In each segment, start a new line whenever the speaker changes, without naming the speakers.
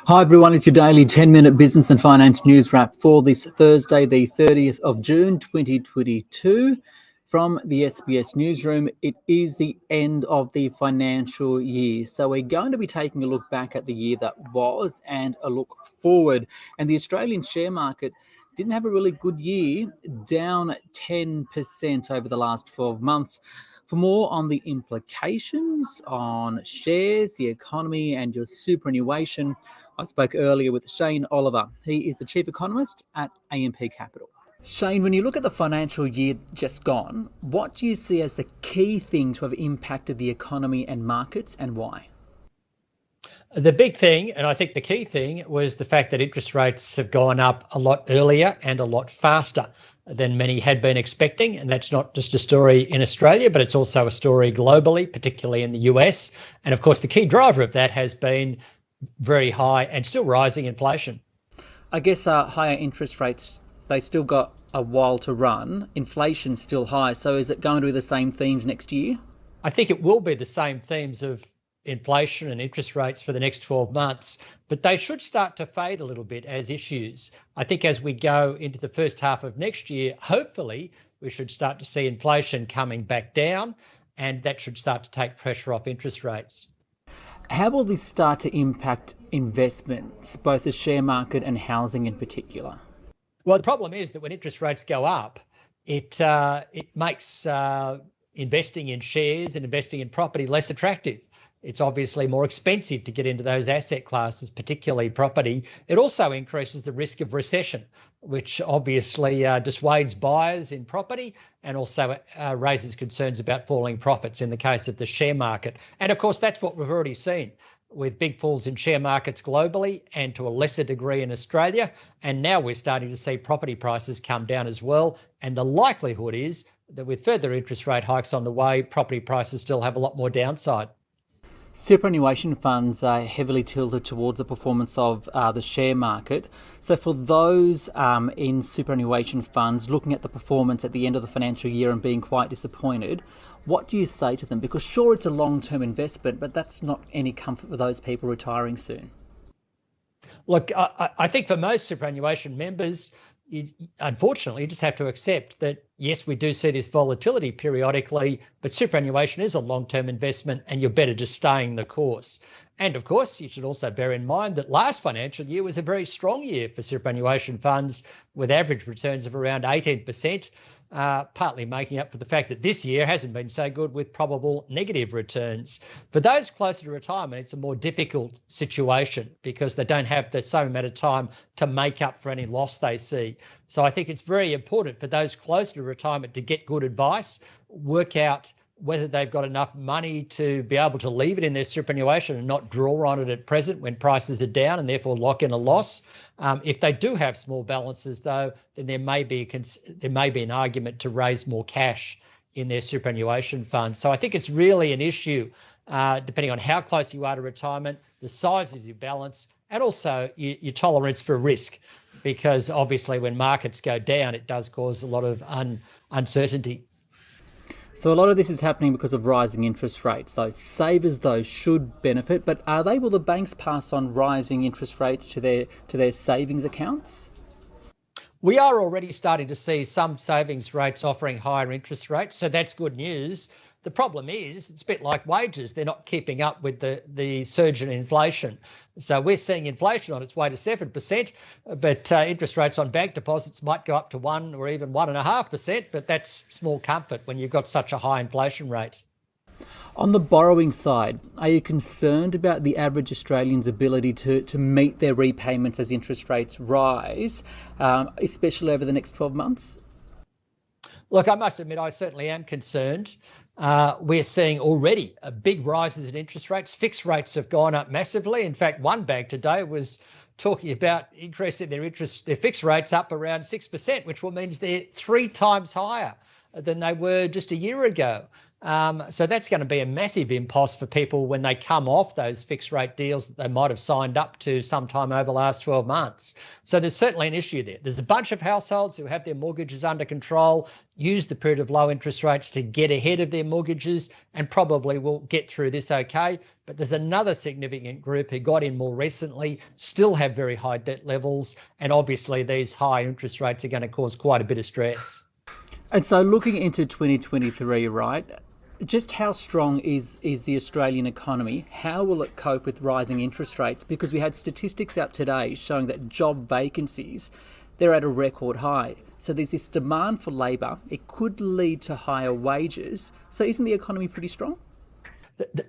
Hi everyone, it's your daily 10-minute business and finance news wrap for this Thursday, the 30th of June 2022. From the SBS newsroom, it is the end of the financial year. So we're going to be taking a look back at the year that was and a look forward. And the Australian share market didn't have a really good year, down 10% over the last 12 months. For more on the implications on shares, the economy and your superannuation, I spoke earlier with Shane Oliver. He is the Chief Economist at AMP Capital. Shane, when you look at the financial year just gone, what do you see as the key thing to have impacted the economy and markets, and why?
The big thing, and I think the key thing, was the fact that interest rates have gone up a lot earlier and a lot faster than many had been expecting. And that's not just a story in Australia, but it's also a story globally, particularly in the US. And of course, the key driver of that has been very high and still rising inflation.
I guess higher interest rates, they still got a while to run. Inflation's still high. So is it going to be the same themes next year?
I think it will be the same themes of inflation and interest rates for the next 12 months, but they should start to fade a little bit as issues. I think as we go into the first half of next year, hopefully we should start to see inflation coming back down, and that should start to take pressure off interest rates.
How will this start to impact investments, both the share market and housing in particular?
Well, the problem is that when interest rates go up, it makes investing in shares and investing in property less attractive. It's obviously more expensive to get into those asset classes, particularly property. It also increases the risk of recession, which obviously dissuades buyers in property and also raises concerns about falling profits in the case of the share market. And of course, that's what we've already seen with big falls in share markets globally and to a lesser degree in Australia. And now we're starting to see property prices come down as well. And the likelihood is that with further interest rate hikes on the way, property prices still have a lot more downside.
Superannuation funds are heavily tilted towards the performance of the share market. So for those in superannuation funds looking at the performance at the end of the financial year and being quite disappointed, what do you say to them? Because sure, it's a long-term investment, but that's not any comfort for those people retiring soon.
Look, I think for most superannuation members, unfortunately, you just have to accept that, yes, we do see this volatility periodically, but superannuation is a long-term investment and you're better just staying the course. And of course, you should also bear in mind that last financial year was a very strong year for superannuation funds with average returns of around 18%, partly making up for the fact that this year hasn't been so good with probable negative returns. For those closer to retirement, it's a more difficult situation because they don't have the same amount of time to make up for any loss they see. So I think it's very important for those closer to retirement to get good advice, work out whether they've got enough money to be able to leave it in their superannuation and not draw on it at present when prices are down and therefore lock in a loss. If they do have small balances, though, then there may be an argument to raise more cash in their superannuation funds. So I think it's really an issue depending on how close you are to retirement, the size of your balance, and also your tolerance for risk, because obviously when markets go down, it does cause a lot of uncertainty.
So a lot of this is happening because of rising interest rates. Those savers, though, should benefit, but will the banks pass on rising interest rates to their savings accounts?
We are already starting to see some savings rates offering higher interest rates, so that's good news. The problem is it's a bit like wages. They're not keeping up with the surge in inflation. So we're seeing inflation on its way to 7%, but interest rates on bank deposits might go up to 1 or even 1.5%, but that's small comfort when you've got such a high inflation rate.
On the borrowing side, are you concerned about the average Australian's ability to meet their repayments as interest rates rise, especially over the next 12 months?
Look, I must admit, I certainly am concerned. We're seeing already a big rises in interest rates. Fixed rates have gone up massively. In fact, one bank today was talking about increasing their fixed rates up around 6%, which means they're 3 times higher than they were just a year ago. So that's going to be a massive impost for people when they come off those fixed rate deals that they might have signed up to sometime over the last 12 months. So there's certainly an issue there. There's a bunch of households who have their mortgages under control, use the period of low interest rates to get ahead of their mortgages, and probably will get through this okay. But there's another significant group who got in more recently, still have very high debt levels, and obviously these high interest rates are going to cause quite a bit of stress.
And so looking into 2023, right, just how strong is the Australian economy? How will it cope with rising interest rates? Because we had statistics out today showing that job vacancies, they're at a record high. So there's this demand for labour. It could lead to higher wages. So isn't the economy pretty strong?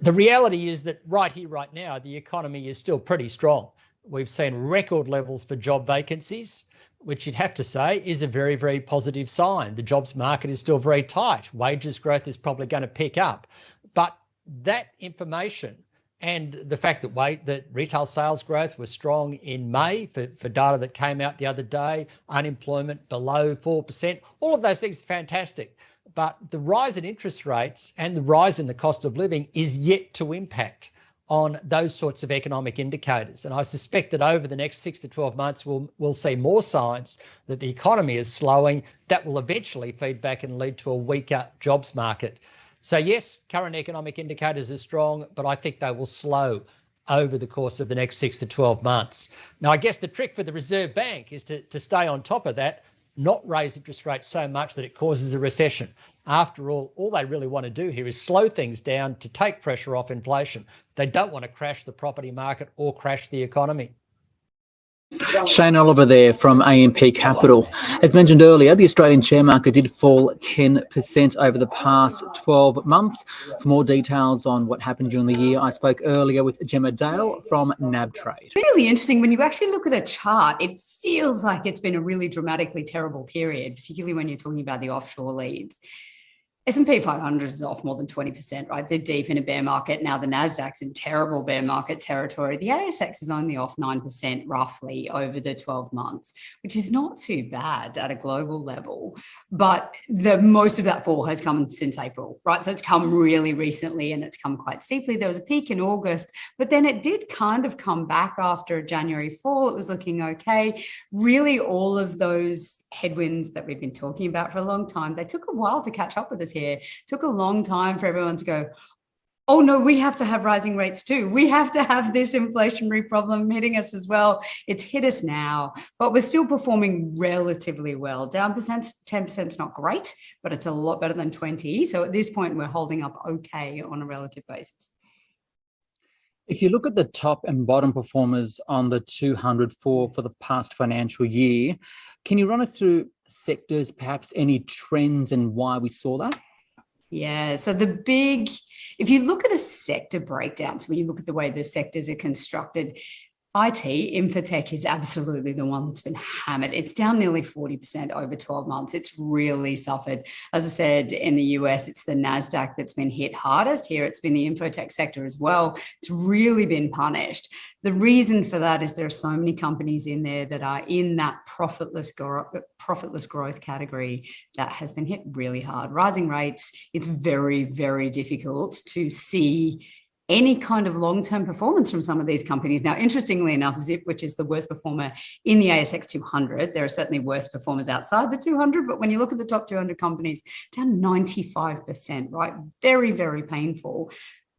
The reality is that right here, right now, the economy is still pretty strong. We've seen record levels for job vacancies, which you'd have to say is a very, very positive sign. The jobs market is still very tight. Wages growth is probably going to pick up. But that information and the fact that retail sales growth was strong in May for data that came out the other day, unemployment below 4%, all of those things are fantastic. But the rise in interest rates and the rise in the cost of living is yet to impact on those sorts of economic indicators. And I suspect that over the next 6 to 12 months, we'll see more signs that the economy is slowing. That will eventually feed back and lead to a weaker jobs market. So yes, current economic indicators are strong, but I think they will slow over the course of the next 6 to 12 months. Now, I guess the trick for the Reserve Bank is to stay on top of that, not raise interest rates so much that it causes a recession. After all they really want to do here is slow things down to take pressure off inflation. They don't want to crash the property market or crash the economy.
Shane Oliver there from AMP Capital. As mentioned earlier, the Australian share market did fall 10% over the past 12 months. For more details on what happened during the year, I spoke earlier with Gemma Dale from nabtrade.
Really interesting. When you actually look at a chart, it feels like it's been a really dramatically terrible period, particularly when you're talking about the offshore leads. S&P 500 is off more than 20%, right? They're deep in a bear market. Now the Nasdaq's in terrible bear market territory. The ASX is only off 9% roughly over the 12 months, which is not too bad at a global level. But most of that fall has come since April, right? So it's come really recently and it's come quite steeply. There was a peak in August, but then it did kind of come back after a January fall. It was looking okay. Really, all of those headwinds that we've been talking about for a long time, they took a while to catch up with us here. It took a long time for everyone to go, oh no, we have to have rising rates too. We have to have this inflationary problem hitting us as well. It's hit us now, but we're still performing relatively well. Down 10% is not great, but it's a lot better than 20. So at this point, we're holding up okay on a relative basis.
If you look at the top and bottom performers on the 200 for the past financial year, can you run us through sectors, perhaps any trends and why we saw that?
Yeah, so if you look at a sector breakdown, so when you look at the way the sectors are constructed, IT, infotech is absolutely the one that's been hammered. It's down nearly 40% over 12 months. It's really suffered. As I said, in the US, it's the NASDAQ that's been hit hardest. Here, it's been the infotech sector as well. It's really been punished. The reason for that is there are so many companies in there that are in that profitless growth category that has been hit really hard. Rising rates, it's very, very difficult to see any kind of long-term performance from some of these companies. Now, interestingly enough, Zip, which is the worst performer in the ASX 200, there are certainly worse performers outside the 200, but when you look at the top 200 companies, down 95%, right? Very, very painful,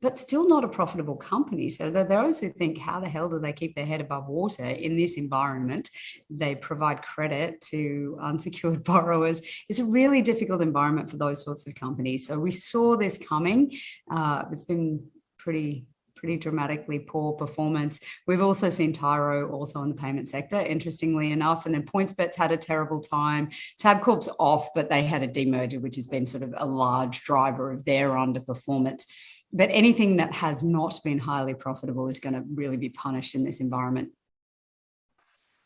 but still not a profitable company. So those who think, how the hell do they keep their head above water in this environment? They provide credit to unsecured borrowers. It's a really difficult environment for those sorts of companies. So we saw this coming. It's been pretty dramatically poor performance. We've also seen Tyro also in the payment sector, interestingly enough, and then PointsBet's had a terrible time. Tabcorp's off, but they had a demerger, which has been sort of a large driver of their underperformance. But anything that has not been highly profitable is going to really be punished in this environment.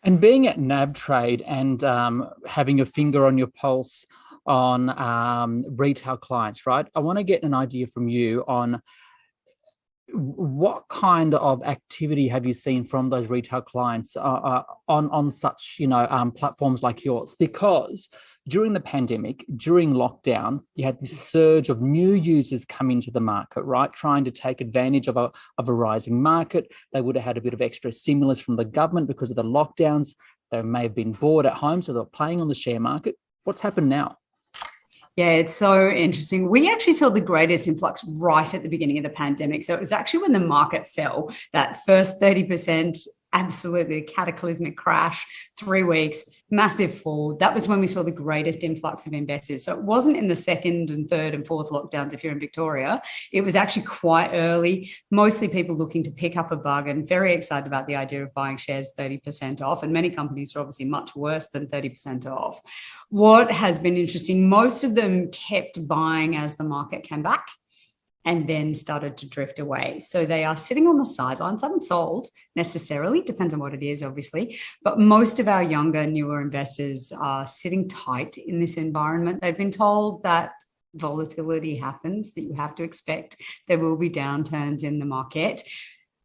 And being at nabtrade and having a finger on your pulse on retail clients, right? I want to get an idea from you on what kind of activity have you seen from those retail clients on such platforms like yours? Because during the pandemic, during lockdown, you had this surge of new users come into the market, right? Trying to take advantage of a rising market. They would have had a bit of extra stimulus from the government because of the lockdowns. They may have been bored at home, so they're playing on the share market. What's happened now?
Yeah, it's so interesting. We actually saw the greatest influx right at the beginning of the pandemic. So it was actually when the market fell, that first 30%, absolutely cataclysmic crash, 3 weeks, massive fall. That was when we saw the greatest influx of investors. So it wasn't in the second and third and fourth lockdowns if you're in Victoria. It was actually quite early, mostly people looking to pick up a bargain, very excited about the idea of buying shares 30% off. And many companies are obviously much worse than 30% off. What has been interesting, most of them kept buying as the market came back and then started to drift away. So they are sitting on the sidelines, haven't sold necessarily, depends on what it is, obviously, but most of our younger, newer investors are sitting tight in this environment. They've been told that volatility happens, that you have to expect there will be downturns in the market.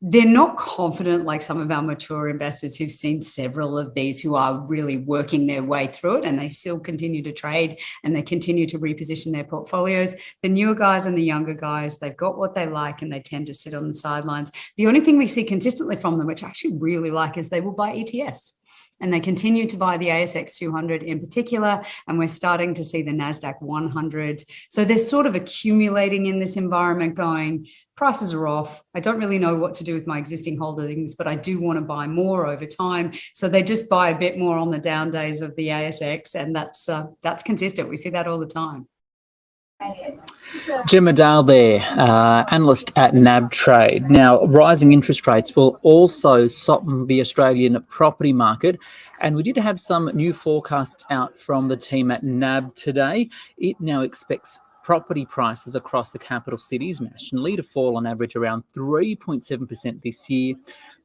They're not confident like some of our mature investors who've seen several of these, who are really working their way through it, and they still continue to trade and they continue to reposition their portfolios. The newer guys and the younger guys, they've got what they like and they tend to sit on the sidelines. The only thing we see consistently from them, which I actually really like, is they will buy ETFs. And they continue to buy the ASX 200 in particular, and we're starting to see the NASDAQ 100. So they're sort of accumulating in this environment going, prices are off. I don't really know what to do with my existing holdings, but I do want to buy more over time. So they just buy a bit more on the down days of the ASX, and that's consistent. We see that all the time.
Gemma Dale there, analyst at nabtrade. Now, rising interest rates will also soften the Australian property market, and we did have some new forecasts out from the team at NAB today. It now expects property prices across the capital cities nationally to fall on average around 3.7% this year,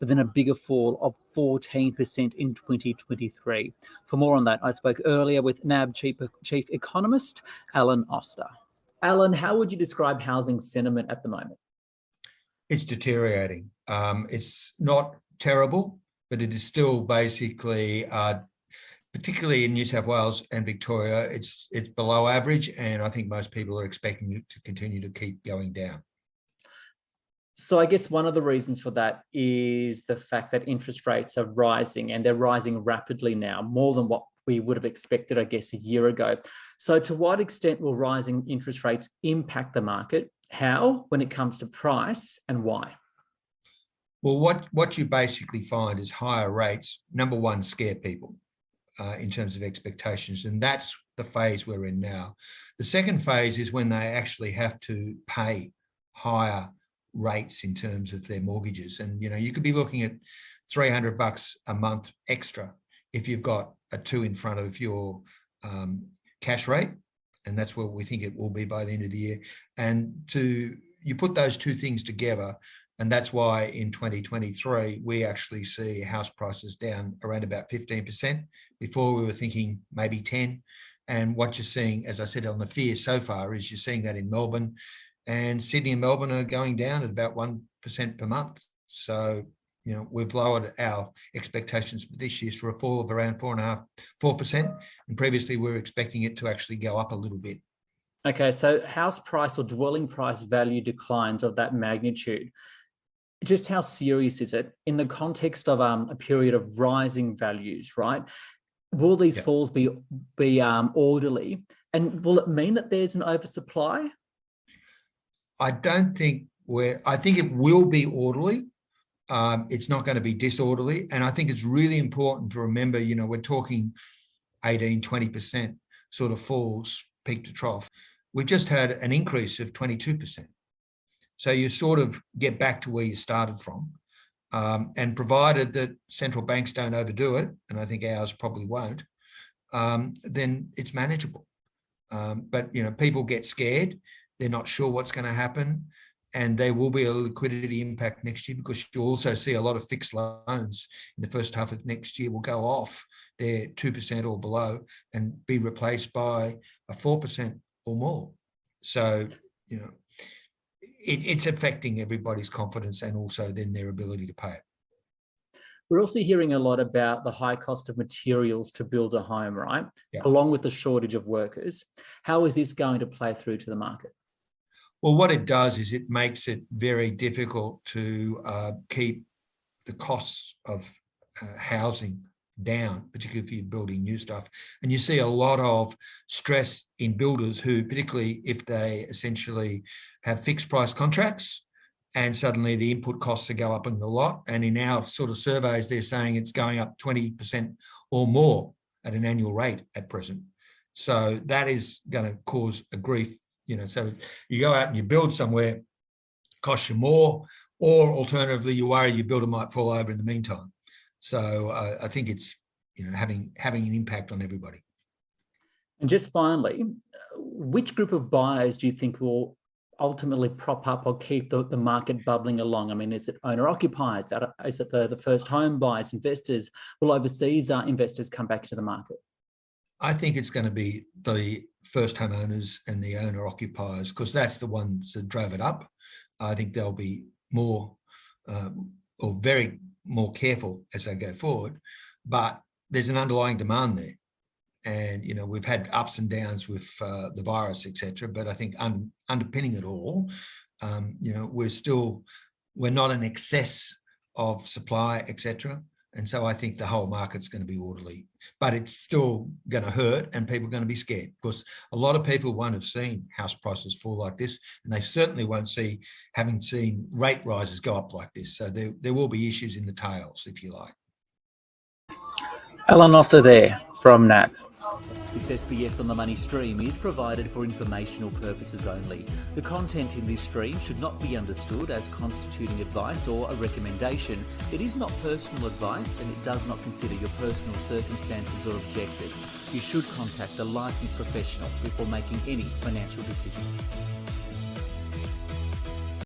but then a bigger fall of 14% in 2023. For more on that, I spoke earlier with NAB Chief Economist, Alan Oster. Alan, how would you describe housing sentiment at the moment?
It's deteriorating. It's not terrible, but it is still basically, particularly in New South Wales and Victoria, it's below average, and I think most people are expecting it to continue to keep going down.
So I guess one of the reasons for that is the fact that interest rates are rising, and they're rising rapidly now, more than what we would have expected, I guess, a year ago. So to what extent will rising interest rates impact the market? How, when it comes to price, and why?
Well, what you basically find is higher rates, number one, scare people in terms of expectations, and that's the phase we're in now. The second phase is when they actually have to pay higher rates in terms of their mortgages. And, you could be looking at $300 a month extra if you've got a 2 in front of your cash rate, and that's what we think it will be by the end of the year. And you put those two things together, and that's why in 2023 we actually see house prices down around about 15%. Before we were thinking maybe 10. And what you're seeing, as I said, on the fear so far, is you're seeing that in Melbourne, and Sydney and Melbourne are going down at about 1% per month. So we've lowered our expectations for this year for a fall of around 4%, and previously we were expecting it to actually go up a little bit.
Okay, so house price or dwelling price value declines of that magnitude, just how serious is it in the context of a period of rising values, right? Will these falls be orderly, and will it mean that there's an oversupply?
I think it will be orderly. It's not going to be disorderly. And I think it's really important to remember, we're talking 18, 20% sort of falls peak to trough. We've just had an increase of 22%. So you sort of get back to where you started from. And provided that central banks don't overdo it, and I think ours probably won't, then it's manageable. But, people get scared. They're not sure what's going to happen. And there will be a liquidity impact next year, because you'll also see a lot of fixed loans in the first half of next year will go off their 2% or below and be replaced by a 4% or more. So, it's affecting everybody's confidence and also then their ability to pay it.
We're also hearing a lot about the high cost of materials to build a home, right?
Yeah.
Along with the shortage of workers. How is this going to play through to the market?
Well, what it does is it makes it very difficult to keep the costs of housing down, particularly if you're building new stuff. And you see a lot of stress in builders who, particularly if they essentially have fixed price contracts, and suddenly the input costs go up in the lot. And in our sort of surveys, they're saying it's going up 20% or more at an annual rate at present. So that is going to cause a grief, so you go out and you build somewhere, costs you more, or alternatively, you worry your builder might fall over in the meantime. So I think it's, having an impact on everybody.
And just finally, which group of buyers do you think will ultimately prop up or keep the market bubbling along? I mean, is it owner-occupiers? Is it the first home buyers, investors? Will overseas investors come back to the market?
I think it's going to be the first homeowners and the owner-occupiers, because that's the ones that drove it up. I think they'll be more or very more careful as they go forward, but there's an underlying demand there. And, we've had ups and downs with the virus, etc. But I think underpinning it all, we're not in excess of supply, etc. And so I think the whole market's going to be orderly, but it's still going to hurt and people are going to be scared, because a lot of people won't have seen house prices fall like this, and they certainly won't having seen rate rises go up like this. So there will be issues in the tails, if you like.
Alan Oster there from NAB. This SBS on the Money stream is provided for informational purposes only. The content in this stream should not be understood as constituting advice or a recommendation. It is not personal advice and it does not consider your personal circumstances or objectives. You should contact a licensed professional before making any financial decisions.